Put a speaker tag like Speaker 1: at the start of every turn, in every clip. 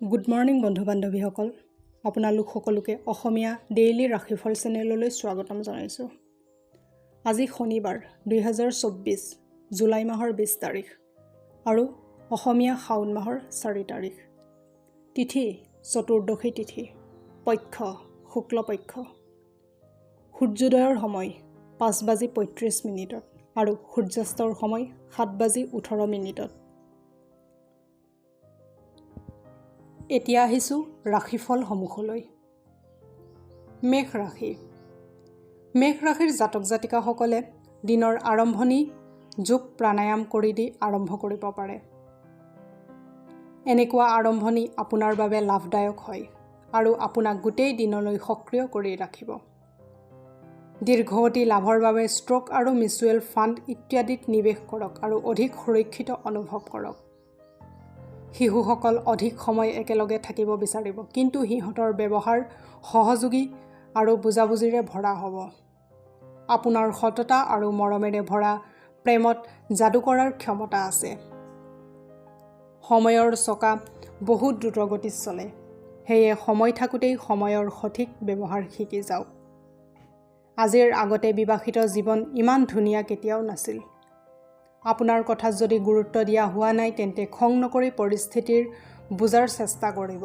Speaker 1: Good morning বন্ধু বান্ধৱীসকল, আপোনালোক সকলোকে অসমীয়া ডেইলি ৰাশিফল চেনেললৈ স্বাগতম জনাইছোঁ। আজি শনিবাৰ 2024 জুলাই মাহৰ 20 তাৰিখ আৰু অসমীয়া শাওণ মাহৰ 4 তাৰিখ। তিথি চতুৰ্দশী তিথি, পক্ষ শুক্লপক্ষ। সূৰ্যোদয়ৰ সময় 5:35 আৰু সূৰ্যাস্তৰ সময় 7:18। এতিয়া আহিছোঁ ৰাশিফল সমূহলৈ। মেষ ৰাশি। মেষ ৰাশিৰ জাতক জাতিকাসকলে দিনৰ আৰম্ভণি যোগ প্ৰাণায়াম কৰি দি আৰম্ভ কৰিব পাৰে। এনেকুৱা আৰম্ভণি আপোনাৰ বাবে লাভদায়ক হয় আৰু আপোনাক গোটেই দিনলৈ সক্ৰিয় কৰি ৰাখিব। দীৰ্ঘৱতী লাভৰ বাবে ষ্টক আৰু মিউচুৱেল ফাণ্ড ইত্যাদিত নিৱেশ কৰক আৰু অধিক সুৰক্ষিত অনুভৱ কৰক। শিশুসকল অধিক সময় একেলগে থাকিব বিচাৰিব, কিন্তু সিহঁতৰ ব্যৱহাৰ সহযোগী আৰু বুজাবুজিৰে ভৰা হ'ব। আপোনাৰ সততা আৰু মৰমেৰে ভৰা প্ৰেমত যাদু কৰাৰ ক্ষমতা আছে। সময়ৰ চকা বহুত দ্ৰুতগতিত চলে, সেয়ে সময় থাকোঁতেই সময়ৰ সঠিক ব্যৱহাৰ শিকি যাওক। আজিৰ আগতে বিবাহিত জীৱন ইমান ধুনীয়া কেতিয়াও নাছিল। আপোনাৰ কথাত যদি গুৰুত্ব দিয়া হোৱা নাই তেন্তে খং নকৰি পৰিস্থিতিৰ বুজাৰ চেষ্টা কৰিব।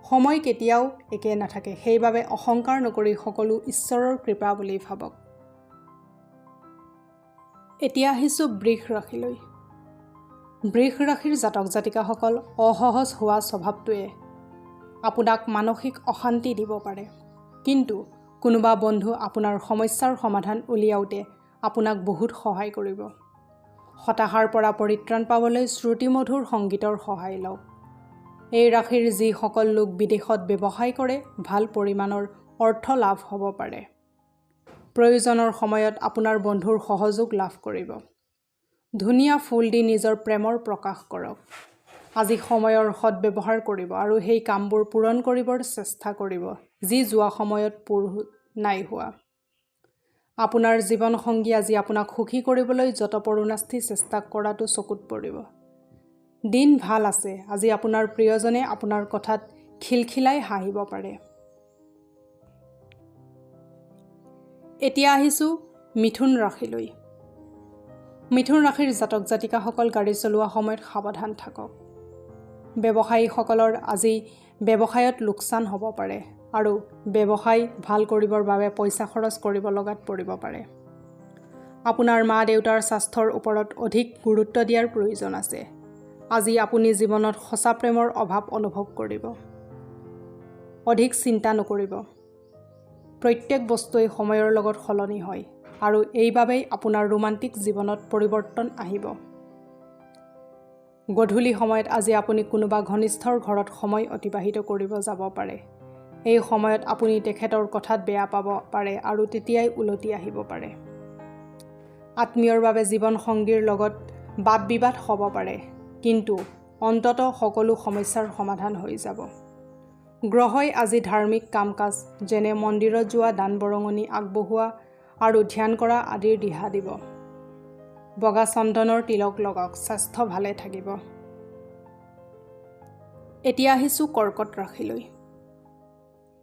Speaker 1: সময় কেতিয়াও একে নাথাকে, সেইবাবে অহংকাৰ নকৰি সকলো ঈশ্বৰৰ কৃপা বুলি ভাবক। এতিয়া আহিছোঁ বৃষ ৰাশিলৈ। বৃষ ৰাশিৰ জাতক জাতিকাসকল অসহজ হোৱা স্বভাৱটোৱে আপোনাক মানসিক অশান্তি দিব পাৰে, কিন্তু কোনোবা বন্ধু আপোনাৰ সমস্যাৰ সমাধান উলিয়াওঁতে আপোনাক বহুত সহায় কৰিব। হতাশাৰ পৰা পৰিত্ৰাণ পাবলৈ শ্ৰুতিমধুৰ সংগীতৰ সহায় লওক। এই ৰাশিৰ যিসকল লোক বিদেশত ব্যৱসায় কৰে, ভাল পৰিমাণৰ অৰ্থ লাভ হ'ব পাৰে। প্ৰয়োজনৰ সময়ত আপোনাৰ বন্ধুৰ সহযোগ লাভ কৰিব। ধুনীয়া ফুল দি নিজৰ প্ৰেমৰ প্ৰকাশ কৰক। আজি সময়ৰ সদ্ব্যৱহাৰ কৰিব আৰু সেই কামবোৰ পূৰণ কৰিবৰ চেষ্টা কৰিব যি যোৱা সময়ত নাই হোৱা। আপোনাৰ জীৱনসংগী আজি আপোনাক সুখী কৰিবলৈ যৎপৰোনাস্তি চেষ্টা কৰাটো চকুত পৰিব। দিন ভাল আছে। আজি আপোনাৰ প্ৰিয়জনে আপোনাৰ কথাত খিলখিলাই হাঁহিব পাৰে। এতিয়া আহিছোঁ মিথুন ৰাশিলৈ। মিথুন ৰাশিৰ জাতক জাতিকাসকল গাড়ী চলোৱা সময়ত সাৱধান থাকক। ব্যৱসায়ীসকলৰ আজি ব্যৱসায়ত লোকচান হ'ব পাৰে আৰু ব্যৱসায় ভাল কৰিবৰ বাবে পইচা খৰচ কৰিব লগাত পৰিব পাৰে। আপোনাৰ মা দেউতাৰ স্বাস্থ্যৰ ওপৰত অধিক গুৰুত্ব দিয়াৰ প্ৰয়োজন আছে। আজি আপুনি জীৱনত সঁচা প্ৰেমৰ অভাৱ অনুভৱ কৰিব। অধিক চিন্তা নকৰিব। প্ৰত্যেক বস্তুৱেই সময়ৰ লগত সলনি হয় আৰু এইবাবেই আপোনাৰ ৰোমান্টিক জীৱনত পৰিৱৰ্তন আহিব। গধূলি সময়ত আজি আপুনি কোনোবা ঘনিষ্ঠৰ ঘৰত সময় অতিবাহিত কৰিব যাব পাৰে। এই সময়ত আপুনি তেখেতৰ কথাত বেয়া পাব পাৰে আৰু তেতিয়াই উলটি আহিব পাৰে। আত্মীয়ৰ বাবে জীৱনসংগীৰ লগত বাদ বিবাদ হ'ব পাৰে, কিন্তু অন্ততঃ সকলো সমস্যাৰ সমাধান হৈ যাব। গ্ৰহই আজি ধাৰ্মিক কাম কাজ যেনে মন্দিৰত যোৱা, দান বৰঙণি আগবঢ়োৱা আৰু ধ্যান কৰা আদিৰ দিহা দিব। বগা চন্দনৰ তিলক লগাওক, স্বাস্থ্য ভালে থাকিব। এতিয়া আহিছোঁ কৰ্কট ৰাশিলৈ।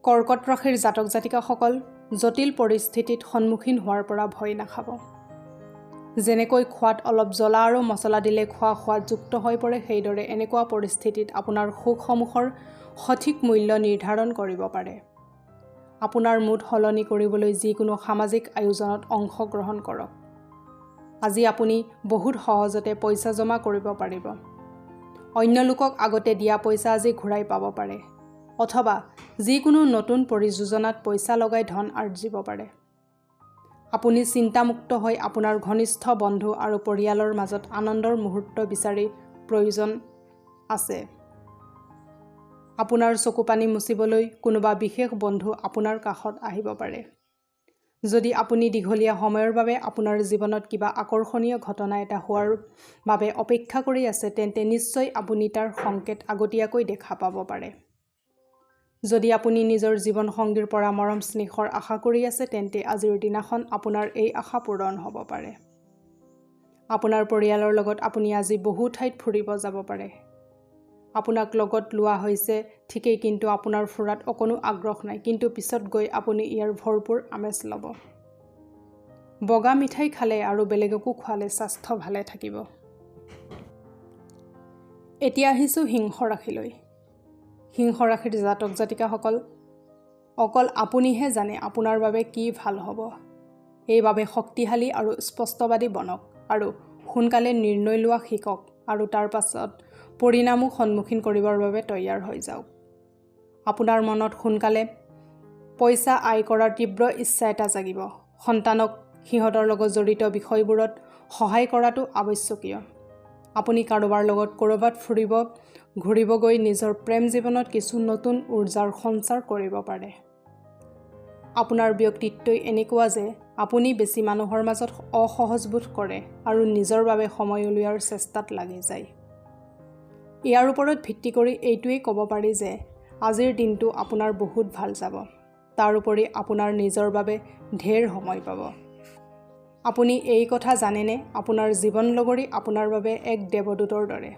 Speaker 1: কৰ্কট ৰাশিৰ জাতক জাতিকাসকল জটিল পৰিস্থিতিত সন্মুখীন হোৱাৰ পৰা ভয় নাখাব। যেনেকৈ খোৱাত অলপ জ্বলা আৰু মছলা দিলে খোৱা সোৱাদযুক্ত হৈ পৰে, সেইদৰে এনেকুৱা পৰিস্থিতিত আপোনাৰ সুখসমূহৰ সঠিক মূল্য নিৰ্ধাৰণ কৰিব পাৰে। আপোনাৰ মুড সলনি কৰিবলৈ যিকোনো সামাজিক আয়োজনত অংশগ্ৰহণ কৰক। আজি আপুনি বহুত সহজতে পইচা জমা কৰিব পাৰিব। অন্য লোকক আগতে দিয়া পইচা আজি ঘূৰাই পাব পাৰে, অথবা যিকোনো নতুন পৰিযোজনাত পইচা লগাই ধন আৰ্জিব পাৰে। আপুনি চিন্তামুক্ত হৈ আপোনাৰ ঘনিষ্ঠ বন্ধু আৰু পৰিয়ালৰ মাজত আনন্দৰ মুহূৰ্ত বিচাৰি প্ৰয়োজন আছে। আপোনাৰ চকুপানী মুচিবলৈ কোনোবা বিশেষ বন্ধু আপোনাৰ কাষত আহিব পাৰে। যদি আপুনি দীঘলীয়া সময়ৰ বাবে আপোনাৰ জীৱনত কিবা আকৰ্ষণীয় ঘটনা এটা হোৱাৰ বাবে অপেক্ষা কৰি আছে, তেন্তে নিশ্চয় আপুনি তাৰ সংকেত আগতীয়াকৈ দেখা পাব পাৰে। যদি আপুনি নিজৰ জীৱনসংগীৰ পৰা মৰম স্নেহৰ আশা কৰি আছে, তেন্তে আজিৰ দিনাখন আপোনাৰ এই আশা পূৰণ হ'ব পাৰে। আপোনাৰ পৰিয়ালৰ লগত আপুনি আজি বহু ঠাইত ফুৰিব যাব পাৰে। আপোনাক লগত লোৱা হৈছে ঠিকেই, কিন্তু আপোনাৰ ফুৰাত অকণো আগ্ৰহ নাই, কিন্তু পিছত গৈ আপুনি ইয়াৰ ভৰপূৰ আমেজ ল'ব। বগা মিঠাই খালে আৰু বেলেগকো খোৱালে স্বাস্থ্য ভালে থাকিব। এতিয়া আহিছোঁ সিংহ ৰাশিলৈ। সিংহ ৰাশিৰ জাতক জাতিকাসকল, অকল আপুনিহে জানে আপোনাৰ বাবে কি ভাল হ'ব। এইবাবে শক্তিশালী আৰু স্পষ্টবাদী বনক আৰু সোনকালে নিৰ্ণয় লোৱা শিকক আৰু তাৰ পাছত পৰিণামো সন্মুখীন কৰিবৰ বাবে তৈয়াৰ হৈ যাওক। আপোনাৰ মনত সোনকালে পইচা আয় কৰাৰ তীব্ৰ ইচ্ছা এটা জাগিব। সন্তানক সিহঁতৰ লগত জড়িত বিষয়বোৰত সহায় কৰাটো আৱশ্যকীয়। আপুনি কাৰোবাৰ লগত ক'ৰবাত ঘূৰিব গৈ নিজৰ প্ৰেম জীৱনত কিছু নতুন ঊৰ্জাৰ সঞ্চাৰ কৰিব পাৰে। আপোনাৰ ব্যক্তিত্বই এনেকুৱা যে আপুনি বেছি মানুহৰ মাজত অসহজবোধ কৰে আৰু নিজৰ বাবে সময় উলিওৱাৰ চেষ্টাত লাগি যায়। ইয়াৰ ওপৰত ভিত্তি কৰি এইটোৱেই ক'ব পাৰি যে আজিৰ দিনটো আপোনাৰ বহুত ভাল যাব। তাৰ উপৰি আপোনাৰ নিজৰ বাবে ঢেৰ সময় পাব। আপুনি এই কথা জানেনে, আপোনাৰ জীৱনলগৰী আপোনাৰ বাবে এক দেৱদূতৰ দৰে।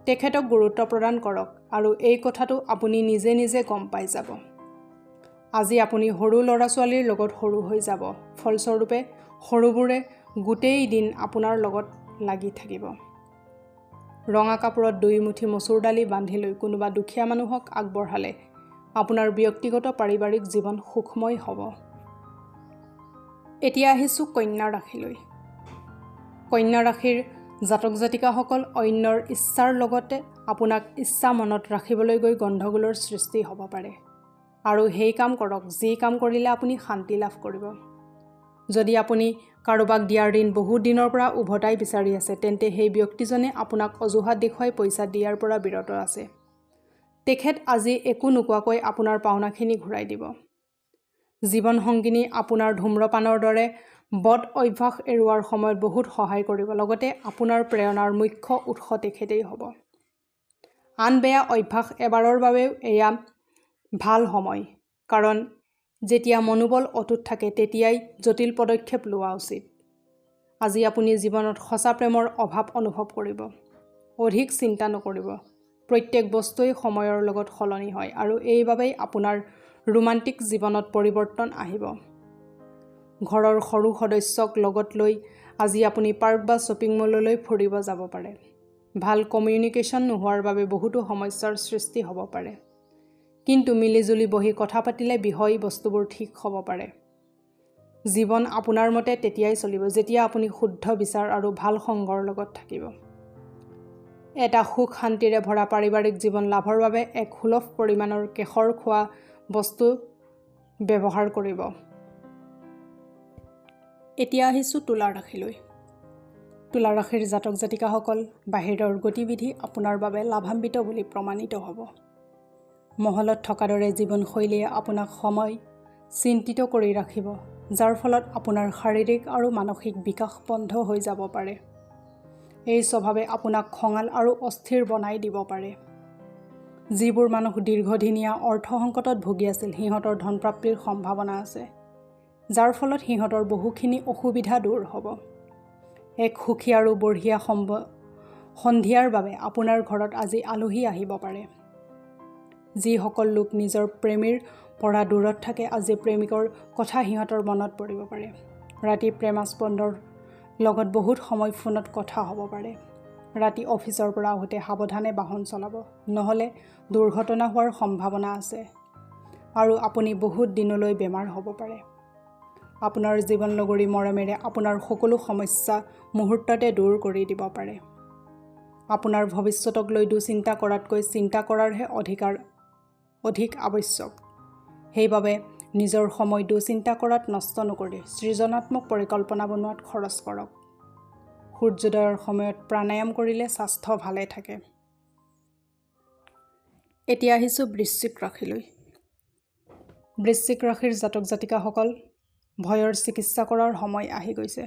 Speaker 1: তেখেতক গুৰুত্ব প্ৰদান কৰক আৰু এই কথাটো আপুনি নিজে নিজে গম পাই যাব। আজি আপুনি সৰু ল'ৰা-ছোৱালীৰ লগত সৰু হৈ যাব। ফলস্বৰূপে সৰুবোৰে গোটেই দিন আপোনাৰ লগত লাগি থাকিব। ৰঙা কাপোৰত 2 মুঠি মচুৰ দালি বান্ধি লৈ কোনোবা দুখীয়া মানুহক আগবঢ়ালে আপোনাৰ ব্যক্তিগত পাৰিবাৰিক জীৱন সুখময় হ'ব। এতিয়া আহিছোঁ কন্যা ৰাশিলৈ। কন্যা ৰাশিৰ জাতক জাতিকাসকল, অন্যৰ ইচ্ছাৰ লগতে আপোনাক ইচ্ছা মনত ৰাখিবলৈ গৈ গণ্ডগোলৰ সৃষ্টি হ'ব পাৰে। আৰু সেই কাম কৰক যি কাম কৰিলে আপুনি শান্তি লাভ কৰিব। যদি আপুনি কাৰোবাক দিয়াৰ ঋণ বহুত দিনৰ পৰা উভতাই বিচাৰি আছে, তেন্তে সেই ব্যক্তিজনে আপোনাক অজুহাত দেখুৱাই পইচা দিয়াৰ পৰা বিৰত আছে। তেখেত আজি একো নোকোৱাকৈ আপোনাৰ পাওনাখিনি ঘূৰাই দিব। জীৱন সংগিনী আপোনাৰ ধূম্ৰপানৰ দৰে বদ অভ্যাস এৰুৱাৰ সময়ত বহুত সহায় কৰিব। লগতে আপোনাৰ প্ৰেৰণাৰ মুখ্য উৎস তেখেতেই হ'ব। আন বেয়া অভ্যাস এবাৰৰ বাবেও এয়া ভাল সময়, কাৰণ যেতিয়া মনোবল অটুট থাকে তেতিয়াই জটিল পদক্ষেপ লোৱা উচিত। আজি আপুনি জীৱনত সঁচা প্ৰেমৰ অভাৱ অনুভৱ কৰিব। অধিক চিন্তা নকৰিব। প্ৰত্যেক বস্তুৱেই সময়ৰ লগত সলনি হয় আৰু এইবাবেই আপোনাৰ ৰোমান্টিক জীৱনত পৰিৱৰ্তন আহিব। ঘৰৰ সৰু সদস্যক লগত লৈ আজি আপুনি পাৰ্ক বা শ্বপিং মললৈ ফুৰিব যাব পাৰে। ভাল কমিউনিকেশ্যন নোহোৱাৰ বাবে বহুতো সমস্যাৰ সৃষ্টি হ'ব পাৰে, কিন্তু মিলিজুলি বহি কথা পাতিলে বিষয় বস্তুবোৰ ঠিক হ'ব পাৰে। জীৱন আপোনাৰ মতে তেতিয়াই চলিব যেতিয়া আপুনি শুদ্ধ বিচাৰ আৰু ভাল সংগৰ লগত থাকিব। এটা সুখ শান্তিৰে ভৰা পাৰিবাৰিক জীৱন লাভৰ বাবে এক সুলভ পৰিমাণৰ কেশৰ খোৱা বস্তু ব্যৱহাৰ কৰিব। এতিয়া আহিছোঁ তুলা ৰাশিলৈ। তুলা ৰাশিৰ জাতক জাতিকাসকল, বাহিৰৰ গতিবিধি আপোনাৰ বাবে লাভান্বিত বুলি প্ৰমাণিত হ'ব। মহলত থকা দৰে জীৱনশৈলীয়ে আপোনাক সময় চিন্তিত কৰি ৰাখিব, যাৰ ফলত আপোনাৰ শাৰীৰিক আৰু মানসিক বিকাশ বন্ধ হৈ যাব পাৰে। এই স্বভাৱে আপোনাক খঙাল আৰু অস্থিৰ বনাই দিব পাৰে। যিবোৰ মানুহ দীৰ্ঘদিনীয়া অৰ্থ সংকটত ভুগি আছিল, সিহঁতৰ ধনপ্ৰাপ্তিৰ সম্ভাৱনা আছে, যাৰ ফলত সিহঁতৰ বহুখিনি অসুবিধা দূৰ হ'ব। এক সুখী আৰু বঢ়িয়া সন্ধিয়াৰ বাবে আপোনাৰ ঘৰত আজি আলহী আহিব পাৰে। যিসকল লোক নিজৰ প্ৰেমীৰ পৰা দূৰত থাকে, আজি প্ৰেমিকৰ কথা সিহঁতৰ মনত পৰিব পাৰে। ৰাতি প্ৰেমাস্পন্দৰ লগত বহুত সময় ফোনত কথা হ'ব পাৰে। ৰাতি অফিচৰ পৰা আহোঁতে সাৱধানে বাহন চলাব, নহ'লে দুৰ্ঘটনা হোৱাৰ সম্ভাৱনা আছে আৰু আপুনি বহুত দিনলৈ বেমাৰ হ'ব পাৰে। আপোনাৰ জীৱনলগৰী মৰমেৰে আপোনাৰ সকলো সমস্যা মুহূৰ্ততে দূৰ কৰি দিব পাৰে। আপোনাৰ ভৱিষ্যতক লৈ দুচিন্তা কৰাতকৈ চিন্তা কৰাৰহে অধিক আৱশ্যক। সেইবাবে নিজৰ সময় দুচিন্তা কৰাত নষ্ট নকৰি সৃজনাত্মক পৰিকল্পনা বনোৱাত খৰচ কৰক। সূৰ্যোদয়ৰ সময়ত প্ৰাণায়াম কৰিলে স্বাস্থ্য ভালে থাকে। এতিয়া আহিছোঁ বৃশ্চিক ৰাশিলৈ। বৃশ্চিক ৰাশিৰ জাতক জাতিকাসকল, ভয়ৰ চিকিৎসা কৰাৰ সময় আহি গৈছে।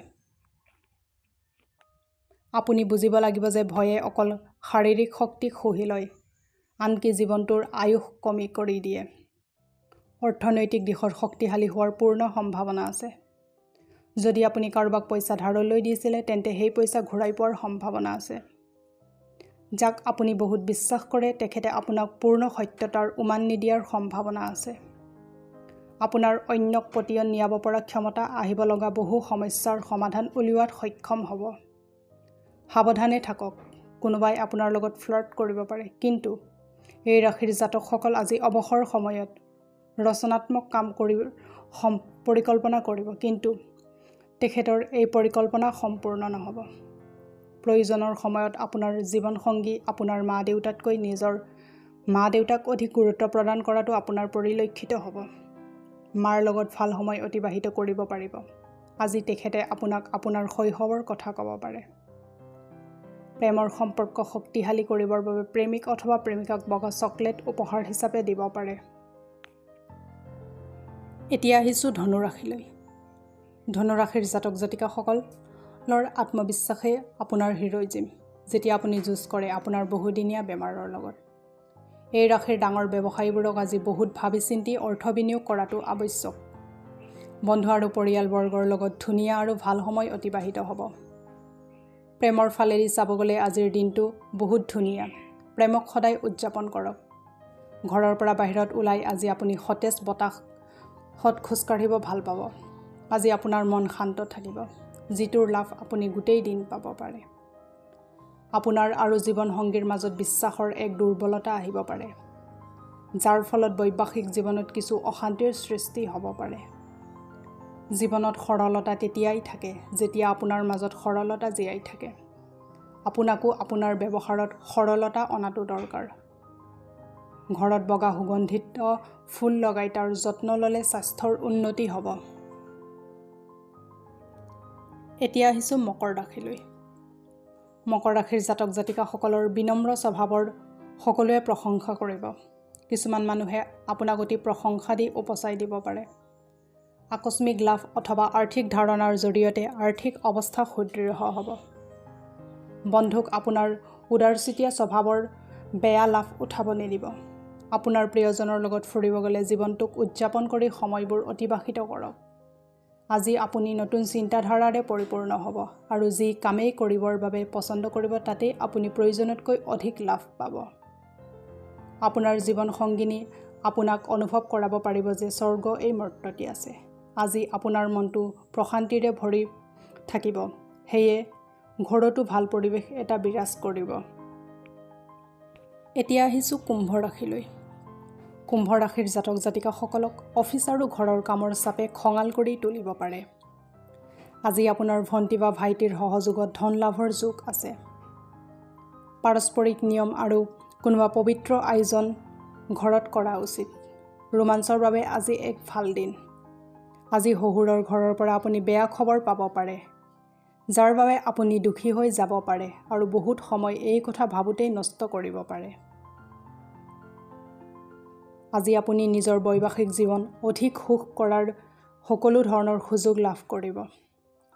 Speaker 1: আপুনি বুজিব লাগিব যে ভয়ে অকল শাৰীৰিক শক্তিক শুহি লয়, আনকি জীৱনটোৰ আয়ুস কমি কৰি দিয়ে। অৰ্থনৈতিক দিশত শক্তিশালী হোৱাৰ পূৰ্ণ সম্ভাৱনা আছে। যদি আপুনি কাৰোবাক পইচা ধাৰলৈ দিছিলে, তেন্তে সেই পইচা ঘূৰাই পোৱাৰ সম্ভাৱনা আছে। যাক আপুনি বহুত বিশ্বাস কৰে তেখেতে আপোনাক পূৰ্ণ সত্যতাৰ উমান নিদিয়াৰ সম্ভাৱনা আছে। আপোনাৰ অন্যক পতিয়ন নিয়াব পৰা ক্ষমতা আহিব লগা বহু সমস্যাৰ সমাধান উলিওৱাত সক্ষম হ'ব। সাৱধানে থাকক, কোনোবাই আপোনাৰ লগত ফ্লাৰ্ট কৰিব পাৰে, কিন্তু এই ৰাশিৰ জাতকসকল আজি অৱসৰ সময়ত ৰচনাত্মক কাম পৰিকল্পনা কৰিব, কিন্তু তেখেতৰ এই পৰিকল্পনা সম্পূৰ্ণ নহ'ব। প্ৰয়োজনৰ সময়ত আপোনাৰ জীৱনসংগী আপোনাৰ মা-দেউতাতকৈ নিজৰ মা-দেউতাক অধিক গুৰুত্ব প্ৰদান কৰাটো আপোনাৰ পৰিলক্ষিত হ'ব। মাৰ লগত ভাল সময় অতিবাহিত কৰিব পাৰিব। আজি তেখেতে আপোনাক আপোনাৰ শৈশৱৰ কথা ক'ব পাৰে। প্ৰেমৰ সম্পৰ্ক শক্তিশালী কৰিবৰ বাবে প্ৰেমিক অথবা প্ৰেমিকাক বগা চকলেট উপহাৰ হিচাপে দিব পাৰে। এতিয়া আহিছোঁ ধনু ৰাশিলৈ। ধনু ৰাশিৰ জাতক জাতিকাসকলৰ আত্মবিশ্বাসে আপোনাৰ হিৰ'ইজিম যেতিয়া আপুনি যুঁজ কৰে আপোনাৰ বহুদিনীয়া বেমাৰৰ লগত। এই ৰাশিৰ ডাঙৰ ব্যৱসায়ীবোৰক আজি বহুত ভাবি চিন্তি অৰ্থ বিনিয়োগ কৰাটো আৱশ্যক। বন্ধু আৰু পৰিয়ালবৰ্গৰ লগত ধুনীয়া আৰু ভাল সময় অতিবাহিত হ'ব। প্ৰেমৰ ফালেদি চাব গ'লে আজিৰ দিনটো বহুত ধুনীয়া। প্ৰেমক সদায় উদযাপন কৰক। ঘৰৰ পৰা বাহিৰত ওলাই আজি আপুনি সতেজ বতাহত খোজকাঢ়িব ভাল পাব। আজি আপোনাৰ মন শান্ত থাকিব, যিটোৰ লাভ আপুনি গোটেই দিন পাব পাৰে। আপোনাৰ আৰু জীৱনসংগীৰ মাজত বিশ্বাসৰ এক দুৰ্বলতা আহিব পাৰে, যাৰ ফলত বৈবাহিক জীৱনত কিছু অশান্তিৰ সৃষ্টি হ'ব পাৰে। জীৱনত সৰলতা তেতিয়াই থাকে যেতিয়া আপোনাৰ মাজত সৰলতা জীয়াই থাকে। আপোনাকো আপোনাৰ ব্যৱহাৰত সৰলতা অনাটো দৰকাৰ। ঘৰত বগা সুগন্ধিত ফুল লগাই তাৰ যত্ন ল'লে স্বাস্থ্যৰ উন্নতি হ'ব। এতিয়া আহিছোঁ মকৰ ৰাশিলৈ। মকৰ ৰাশিৰ জাতক জাতিকাসকলৰ বিনম্ৰ স্বভাৱৰ সকলোৱে প্ৰশংসা কৰিব। কিছুমান মানুহে আপোনাক অতি প্ৰশংসা দি উপচাই দিব পাৰে। আকস্মিক লাভ অথবা আৰ্থিক ধাৰণাৰ জৰিয়তে আৰ্থিক অৱস্থা সুদৃঢ় হ'ব। বন্ধুক আপোনাৰ উদাৰচিতীয়া স্বভাৱৰ বেয়া লাভ উঠাব নিদিব। আপোনাৰ প্ৰিয়জনৰ লগত ফুৰিব গ'লে জীৱনটোক উদযাপন কৰি সময়বোৰ অতিবাহিত কৰক। আজি আপুনি নতুন চিন্তাধাৰাৰে পৰিপূৰ্ণ হ'ব আৰু যি কামেই কৰিবৰ বাবে পচন্দ কৰিব তাতেই আপুনি প্ৰয়োজনতকৈ অধিক লাভ পাব। আপোনাৰ জীৱনসংগিনী আপোনাক অনুভৱ কৰাব পাৰিব যে স্বৰ্গ এই মুহূৰ্ততে আছে। আজি আপোনাৰ মনটো প্ৰশান্তিৰে ভৰি থাকিব, সেয়ে ঘৰতো ভাল পৰিৱেশ এটা বিৰাজ কৰিব। এতিয়া আহিছোঁ কুম্ভ ৰাশিলৈ। কুম্ভ ৰাশিৰ জাতক জাতিকাসকলক অফিচ আৰু ঘৰৰ কামৰ চাপে খঙাল কৰি তুলিব পাৰে। আজি আপোনাৰ ভণ্টি বা ভাইটিৰ সহযোগত ধন লাভৰ যোগ আছে। পাৰস্পৰিক নিয়ম আৰু কোনোবা পবিত্ৰ আয়োজন ঘৰত কৰা উচিত। ৰোমাঞ্চৰ বাবে আজি এক ভাল দিন। আজি শহুৰৰ ঘৰৰ পৰা আপুনি বেয়া খবৰ পাব পাৰে, যাৰ বাবে আপুনি দুখী হৈ যাব পাৰে আৰু বহুত সময় এই কথা ভাবোঁতেই নষ্ট কৰিব পাৰে। আজি আপুনি নিজৰ বৈবাহিক জীৱন অধিক সুখ কৰাৰ সকলো ধৰণৰ সুযোগ লাভ কৰিব।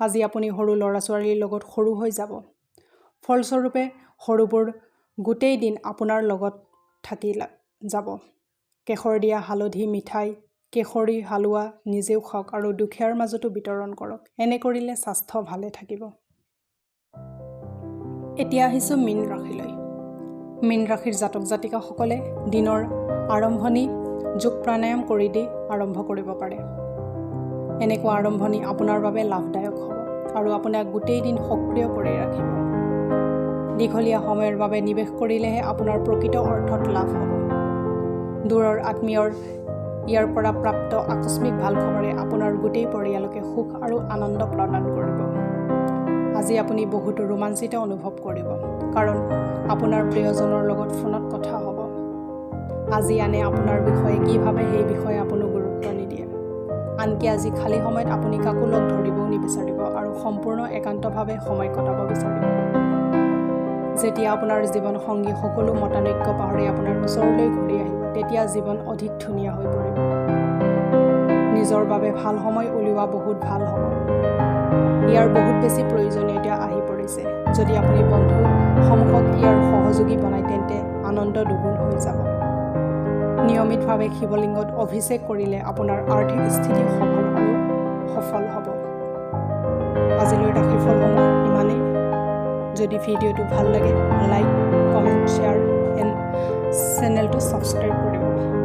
Speaker 1: আজি আপুনি সৰু ল'ৰা-ছোৱালীৰ লগত সৰু হৈ যাব। ফলস্বৰূপে সৰুবোৰ গোটেই দিন আপোনাৰ লগত থাকি যাব। কেশৰ দিয়া হালধি মিঠাই, কেশৰী হালোৱা নিজেও খাওক আৰু দুখীয়াৰ মাজতো বিতৰণ কৰক। এনে কৰিলে স্বাস্থ্য ভালে থাকিব। এতিয়া আহিছোঁ মীন ৰাশিলৈ। মীন ৰাশিৰ জাতক জাতিকাসকলে দিনৰ আৰম্ভণি যোগ প্ৰাণায়াম কৰি দি আৰম্ভ কৰিব পাৰে। এনেকুৱা আৰম্ভণি আপোনাৰ বাবে লাভদায়ক হ'ব আৰু আপোনাক গোটেই দিন সক্ৰিয় কৰি ৰাখিব। দীঘলীয়া সময়ৰ বাবে নিৱেশ কৰিলেহে আপোনাৰ প্ৰকৃত অৰ্থত লাভ হ'ব। দূৰৰ আত্মীয়ৰ ইয়াৰ পৰা প্ৰাপ্ত আকস্মিক ভাল খবৰে আপোনাৰ গোটেই পৰিয়ালকে সুখ আৰু আনন্দ প্ৰদান কৰিব। আজি আপুনি বহুতো ৰোমাঞ্চিত অনুভৱ কৰিব, কাৰণ আপোনাৰ প্ৰিয়জনৰ লগত ফোনত কথা হ'ব। আজি আনে আপোনাৰ বিষয়ে কি ভাবে সেই বিষয়ে আপুনি গুৰুত্ব নিদিয়ে। আনকি আজি খালী সময়ত আপুনি কাকো লগ ধৰিবও নিবিচাৰিব আৰু সম্পূৰ্ণ একান্তভাৱে সময় কটাব বিচাৰিব। যেতিয়া আপোনাৰ জীৱনসংগী সকলো মতানৈক্য পাহৰি আপোনাৰ ওচৰলৈ ঘূৰি আহিব, তেতিয়া জীৱন অধিক ধুনীয়া হৈ পৰিব। নিজৰ বাবে ভাল সময় উলিওৱা বহুত ভাল হ'ব। ইয়াৰ বহুত বেছি প্ৰয়োজনীয়তা আহি পৰিছে। যদি আপুনি বন্ধুসমূহক ইয়াৰ সহযোগী বনায় তেন্তে আনন্দ দুগুণ হৈ যাব। নিয়মিতভাৱে শিৱলিংগত অভিষেক কৰিলে আপোনাৰ আৰ্থিক স্থিতি সবল আৰু সফল হ'ব। আজিলৈ ৰাশিফলসমূহ ইমানেই। যদি ভিডিঅ'টো ভাল লাগে লাইক, কমেণ্ট চেনেলটো ছাবস্ক্ৰাইব কৰিব।